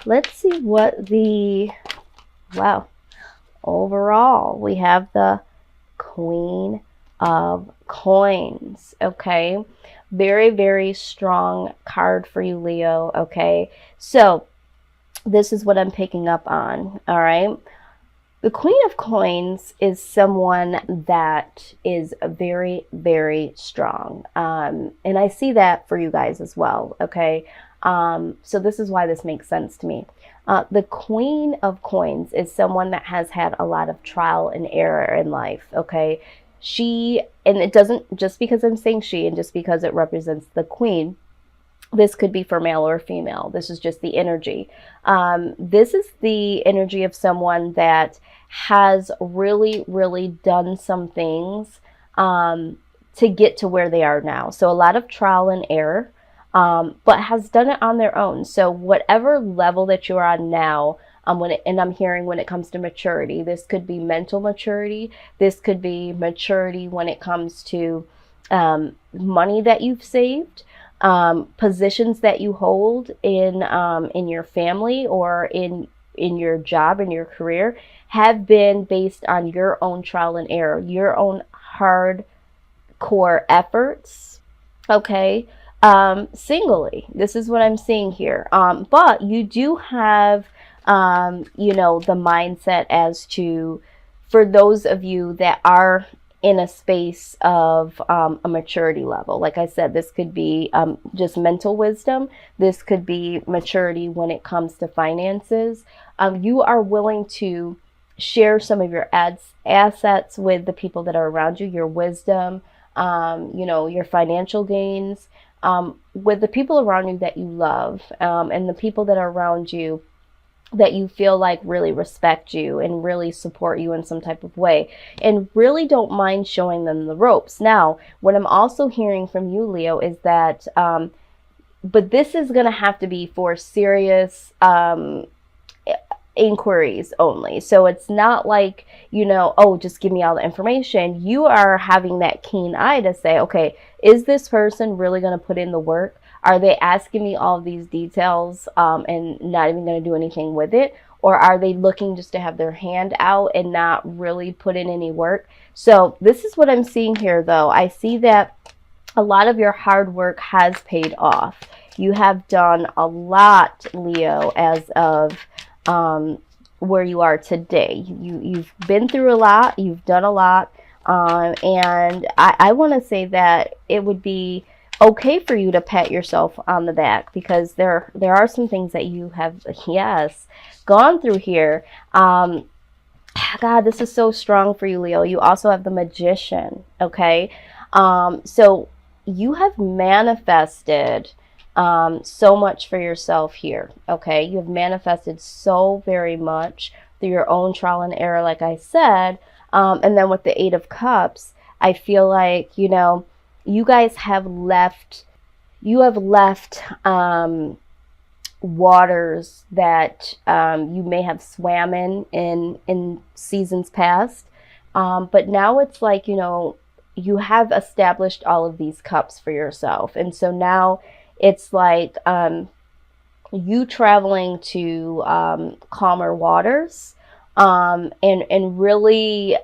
let's see what the, wow, overall, we have the Queen of Coins, okay? Very, very strong card for you, Leo, okay? So this is what I'm picking up on, all right? The Queen of Coins is someone that is very, very strong. And I see that for you guys as well, okay? So this is why this makes sense to me. The Queen of Coins is someone that has had a lot of trial and error in life, okay? She, and it doesn't, just because I'm saying she and just because it represents the Queen, this could be for male or female. This is just the energy. This is the energy of someone that has really, really done some things to get to where they are now. So a lot of trial and error, but has done it on their own. So whatever level that you're on now, and I'm hearing when it comes to maturity, this could be mental maturity. This could be maturity when it comes to money that you've saved. Positions that you hold in your family or in your job, in your career, have been based on your own trial and error, your own hardcore efforts, okay? Singly, this is what I'm seeing here. But you do have, you know, the mindset as to, for those of you that are in a space of a maturity level. Like I said, this could be just mental wisdom. This could be maturity when it comes to finances. You are willing to share some of your assets with the people that are around you, your wisdom, you know, your financial gains, with the people around you that you love, and the people that are around you that you feel like really respect you and really support you in some type of way, and really don't mind showing them the ropes. Now, what I'm also hearing from you, Leo, is that, but this is going to have to be for serious inquiries only. So it's not like, you know, oh, just give me all the information. You are having that keen eye to say, okay, is this person really going to put in the work? Are they asking me all of these details and not even going to do anything with it? Or are they looking just to have their hand out and not really put in any work? So this is what I'm seeing here, though. I see that a lot of your hard work has paid off. You have done a lot, Leo, as of where you are today. You've been through a lot. You've done a lot. And I want to say that it would be okay for you to pat yourself on the back, because there are some things that you have, yes, gone through here. God, this is so strong for you, Leo. You also have the Magician, okay? So you have manifested so much for yourself here, okay? You have manifested so very much through your own trial and error, like I said. And then with the Eight of Cups, I feel like, you know, you guys have left, waters that you may have swam in seasons past. But now it's like, you know, you have established all of these cups for yourself. And so now it's like you traveling to calmer waters, and really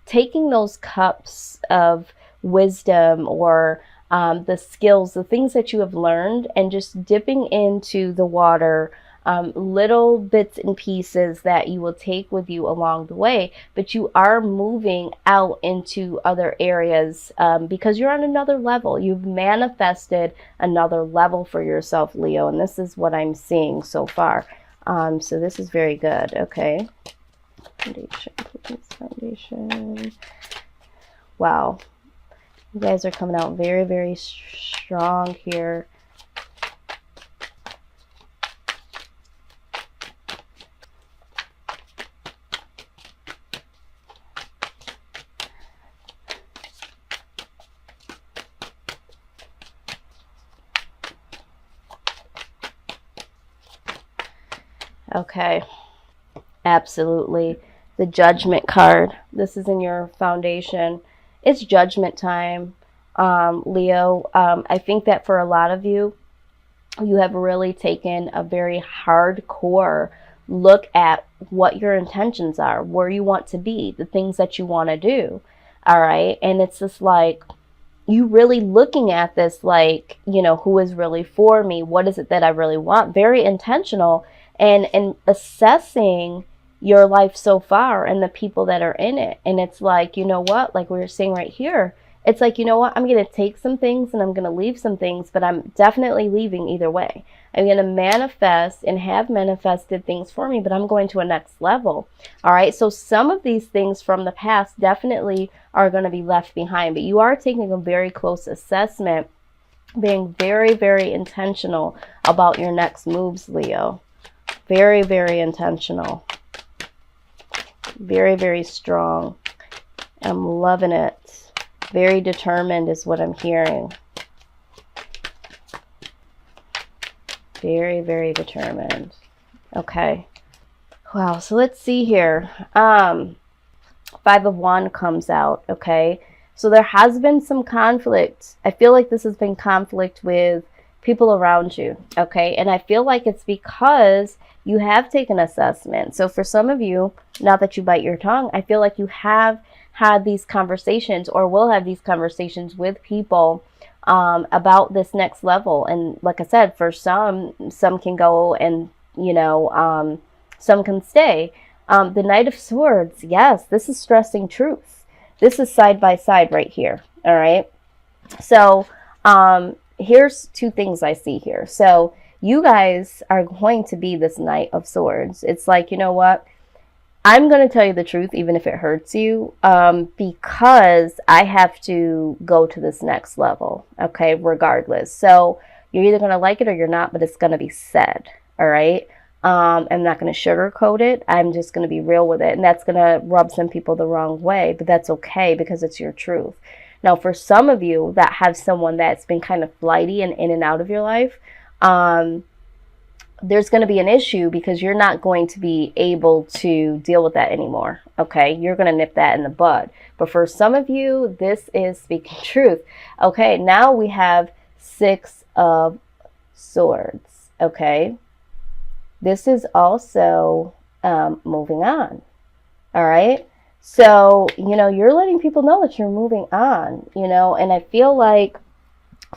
taking those cups of wisdom or the skills, the things that you have learned, and just dipping into the water, little bits and pieces that you will take with you along the way. But you are moving out into other areas because you're on another level. You've manifested another level for yourself, Leo, and this is what I'm seeing so far. So this is very good. Okay. Foundation. Wow. You guys are coming out very, very strong here. Okay. Absolutely. The Judgment card. This is in your foundation. It's judgment time, Leo. I think that for a lot of you, you have really taken a very hardcore look at what your intentions are, where you want to be, the things that you want to do. All right. And it's just like, you really looking at this like, you know, who is really for me? What is it that I really want? Very intentional, and assessing your life so far and the people that are in it. And it's like, you know what, like we were saying right here, it's like, you know what, I'm going to take some things and I'm going to leave some things, but I'm definitely leaving either way. I'm going to manifest and have manifested things for me, but I'm going to a next level. All right. So some of these things from the past definitely are going to be left behind, but you are taking a very close assessment, being very, very intentional about your next moves, Leo. Very, very intentional. Very, very strong. I'm loving it. Very determined is what I'm hearing. Very, very determined. Okay. Wow. So let's see here. 5 of Wands comes out. Okay. So there has been some conflict. I feel like this has been conflict with people around you. Okay. And I feel like it's because you have taken assessment. So for some of you, not that you bite your tongue, I feel like you have had these conversations or will have these conversations with people about this next level. And like I said, for some can go and, you know, some can stay. The Knight of Swords, yes, this is stressing truth. This is side by side right here. All right. So here's 2 things I see here. So you guys are going to be this Knight of Swords. It's like, you know what? I'm going to tell you the truth, even if it hurts you, because I have to go to this next level, okay, regardless. So you're either going to like it or you're not, but it's going to be said, all right? I'm not going to sugarcoat it. I'm just going to be real with it, and that's going to rub some people the wrong way, but that's okay because it's your truth. Now, for some of you that have someone that's been kind of flighty and in and out of your life, there's going to be an issue because you're not going to be able to deal with that anymore. Okay. You're going to nip that in the bud. But for some of you, this is speaking truth. Okay. Now we have 6 of Swords. Okay. This is also moving on. All right. So, you know, you're letting people know that you're moving on, you know, and I feel like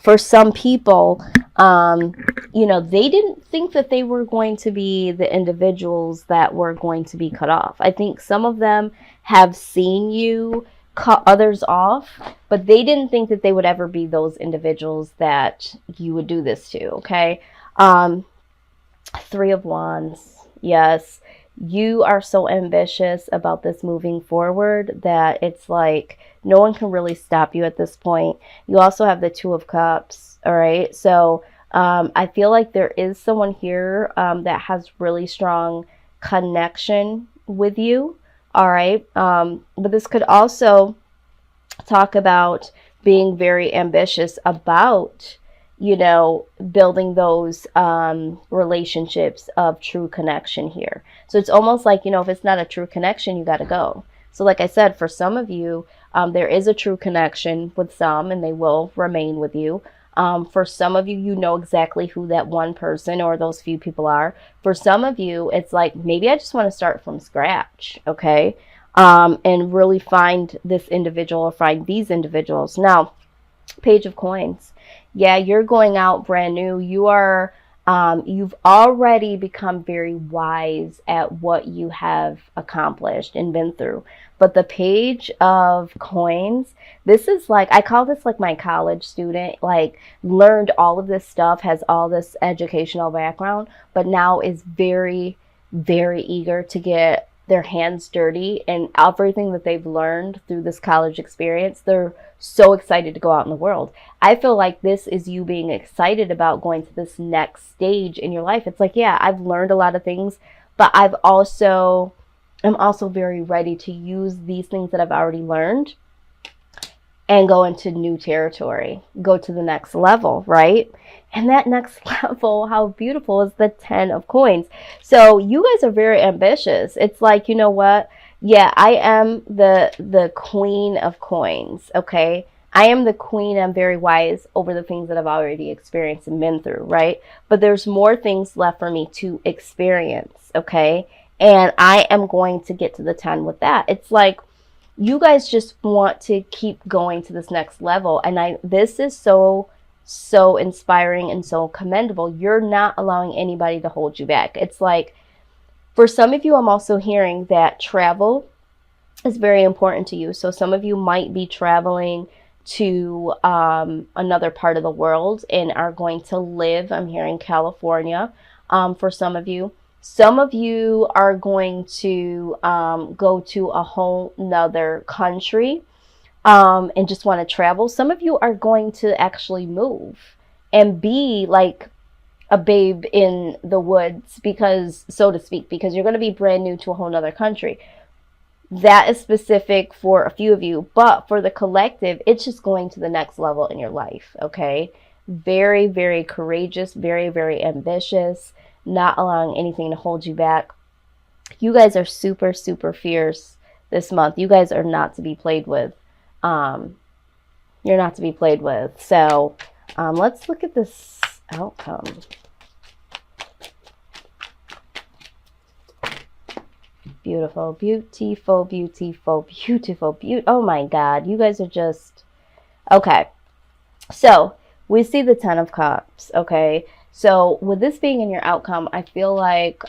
for some people, you know, they didn't think that they were going to be the individuals that were going to be cut off. I think some of them have seen you cut others off, but they didn't think that they would ever be those individuals that you would do this to. Okay. 3 of Wands. Yes. You are so ambitious about this moving forward that it's like no one can really stop you at this point. You also have the 2 of Cups. All right. So I feel like there is someone here that has really strong connection with you. All right. But this could also talk about being very ambitious about, you know, building those relationships of true connection here. So it's almost like, you know, if it's not a true connection, you got to go. So like I said, for some of you, there is a true connection with some and they will remain with you. For some of you, you know exactly who that one person or those few people are. For some of you, it's like, maybe I just want to start from scratch. Okay. And really find this individual or find these individuals. Now, Page of Coins. Yeah, you're going out brand new. You are, you've already become very wise at what you have accomplished and been through. But the Page of Coins, this is like, I call this like my college student, like learned all of this stuff, has all this educational background, but now is very, very eager to get their hands dirty and everything that they've learned through this college experience. They're so excited to go out in the world. I feel like this is you being excited about going to this next stage in your life. It's like, yeah, I've learned a lot of things, but I'm also very ready to use these things that I've already learned and go into new territory, go to the next level, right? And that next level, how beautiful is the 10 of Coins. So you guys are very ambitious. It's like, you know what? Yeah, I am the Queen of Coins, okay? I am the queen. I'm very wise over the things that I've already experienced and been through, right? But there's more things left for me to experience, okay? And I am going to get to the 10 with that. It's like you guys just want to keep going to this next level. And this is so inspiring and so commendable. You're not allowing anybody to hold you back. It's like, for some of you, I'm also hearing that travel is very important to you. So some of you might be traveling to another part of the world and are going to live, I'm hearing California, for some of you. Some of you are going to go to a whole nother country and just want to travel. Some of you are going to actually move and be like a babe in the woods, because, so to speak, because you're going to be brand new to a whole nother country. That is specific for a few of you, but for the collective, it's just going to the next level in your life, okay? Very, very courageous, very, very ambitious, not allowing anything to hold you back. You guys are super, super fierce this month. You guys are not to be played with. You're not to be played with. So let's look at this outcome. Beautiful, beautiful, beautiful, beautiful, beautiful. Oh my God, you guys are just, okay. So we see the 10 of Cups, okay? So with this being in your outcome, I feel like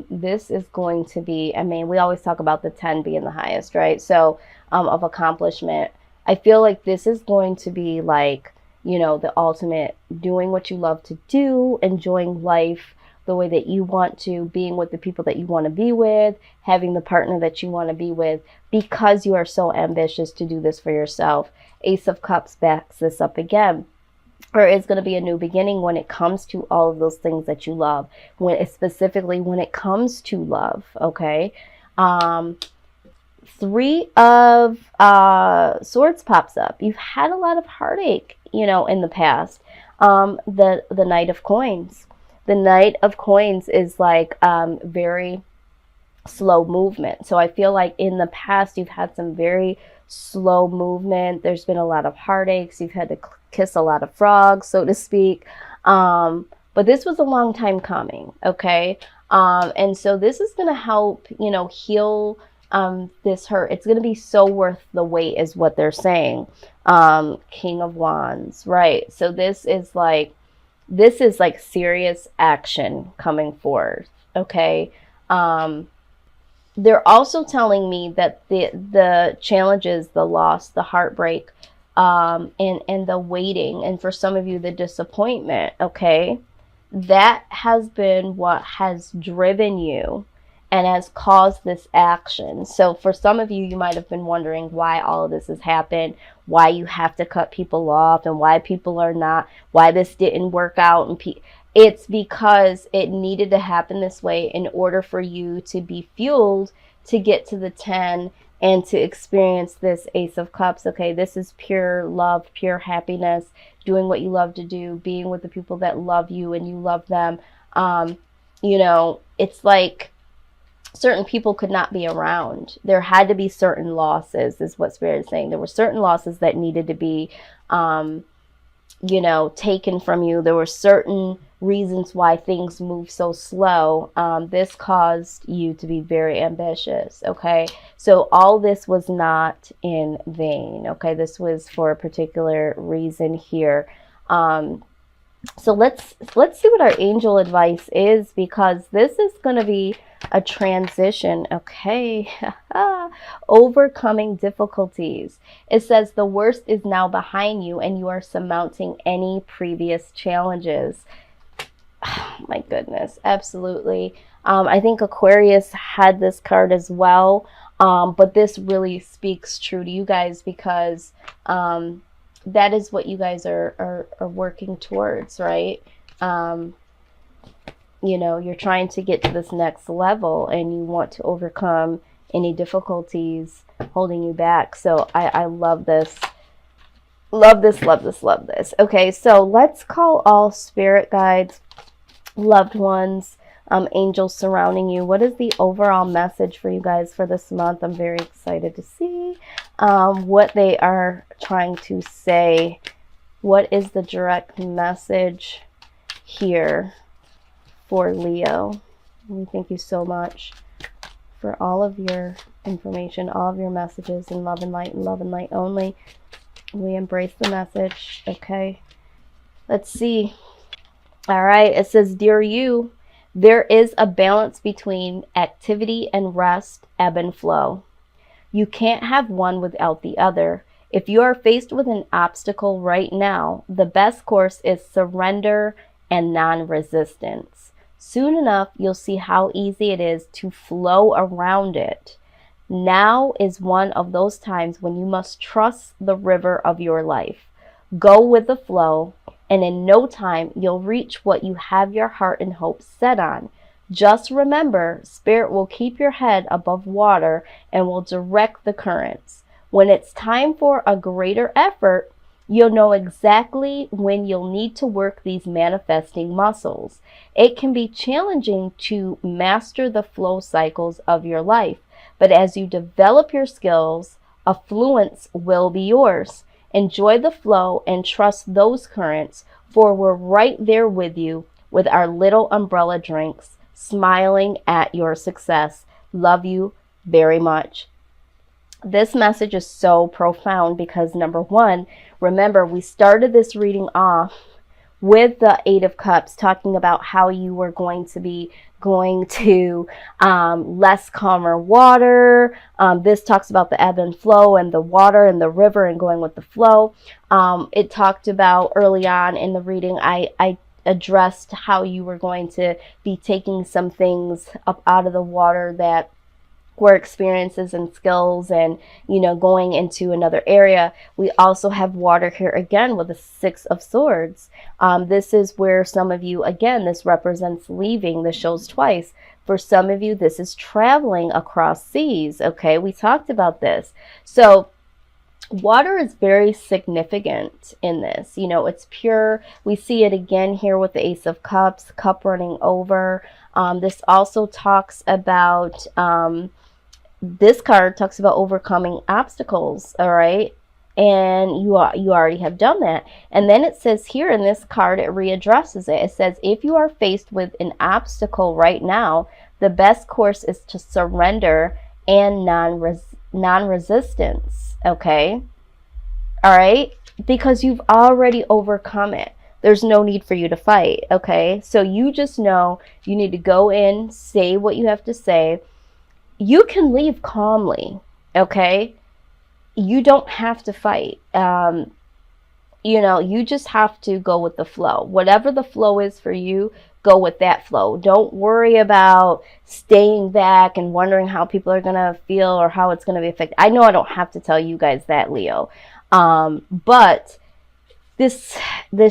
this is going to be, I mean, we always talk about the 10 being the highest, right? So of accomplishment. I feel like this is going to be like, you know, the ultimate doing what you love to do, enjoying life the way that you want to, being with the people that you want to be with, having the partner that you want to be with, because you are so ambitious to do this for yourself. Ace of Cups backs this up again. Or it's going to be a new beginning when it comes to all of those things that you love, specifically when it comes to love, okay? 3 of Swords pops up. You've had a lot of heartache, you know, in the past. The Knight of Coins. The Knight of Coins is like very slow movement. So I feel like in the past you've had some very slow movement. There's been a lot of heartaches. You've had to kiss a lot of frogs, so to speak. But this was a long time coming, okay? And so this is going to help, you know, heal this hurt. It's going to be so worth the wait is what they're saying. King of Wands, right? So this is like serious action coming forth, okay? They're also telling me that the challenges, the loss, the heartbreak, and the waiting, and for some of you, the disappointment, okay? That has been what has driven you and has caused this action. So for some of you, you might have been wondering why all of this has happened, why you have to cut people off, and why people are not, why this didn't work out. And it's because it needed to happen this way in order for you to be fueled to get to the 10 and to experience this Ace of Cups, okay? This is pure love, pure happiness, doing what you love to do, being with the people that love you and you love them. You know, it's like certain people could not be around. There had to be certain losses, is what Spirit is saying. There were certain losses that needed to be, you know, taken from you. There were certain reasons why things move so slow. This caused you to be very ambitious, okay? So all this was not in vain, okay? This was for a particular reason here. So let's see what our angel advice is, because this is going to be a transition, okay? Overcoming difficulties. It says the worst is now behind you and you are surmounting any previous challenges. Oh, my goodness, absolutely. I think Aquarius had this card as well, but this really speaks true to you guys, because that is what you guys are working towards, right? You know, you're trying to get to this next level and you want to overcome any difficulties holding you back. So I love this. Love this, love this, love this. Okay, so let's call all spirit guides, loved ones, angels surrounding you. What is the overall message for you guys for this month? I'm very excited to see what they are trying to say. What is the direct message here for Leo? Thank you so much for all of your information, all of your messages, and love and light only. We embrace the message. Okay, let's see. All right, it says, dear you, there is a balance between activity and rest, ebb and flow. You can't have one without the other. If you are faced with an obstacle right now, the best course is surrender and non-resistance. Soon enough, you'll see how easy it is to flow around it. Now is one of those times when you must trust the river of your life. Go with the flow, and in no time, you'll reach what you have your heart and hope set on. Just remember, Spirit will keep your head above water and will direct the currents. When it's time for a greater effort, you'll know exactly when you'll need to work these manifesting muscles. It can be challenging to master the flow cycles of your life, but as you develop your skills, affluence will be yours. Enjoy the flow and trust those currents, for we're right there with you with our little umbrella drinks, smiling at your success. Love you very much. This message is so profound because, number one, remember, we started this reading off with the Eight of Cups, talking about how you were going to be going to less calmer water. This talks about the ebb and flow and the water and the river and going with the flow. It talked about early on in the reading, I addressed how you were going to be taking some things up out of the water that were experiences and skills, and going into another area. We also have water here again with the Six of Swords. This is where some of you, again, this represents leaving. This shows twice. For some of you, this is traveling across seas. Okay, we talked about this. So water is very significant in this. It's pure. We see it again here with the Ace of Cups, cup running over. This also talks about this card talks about overcoming obstacles, all right? And you already have done that. And then it says here in this card, it readdresses it. It says, if you are faced with an obstacle right now, the best course is to surrender and non-resistance, okay? All right? Because you've already overcome it. There's no need for you to fight, okay? So you just know you need to go in, say what you have to say. You can leave calmly, okay? You don't have to fight. You just have to go with the flow. Whatever the flow is for you, go with that flow. Don't worry about staying back and wondering how people are going to feel or how it's going to be affected. I know I don't have to tell you guys that, Leo. But this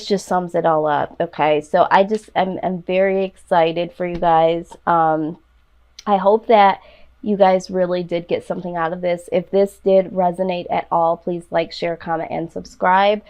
just sums it all up, okay? So I'm very excited for you guys. I hope that you guys really did get something out of this. If this did resonate at all, please like, share, comment, and subscribe.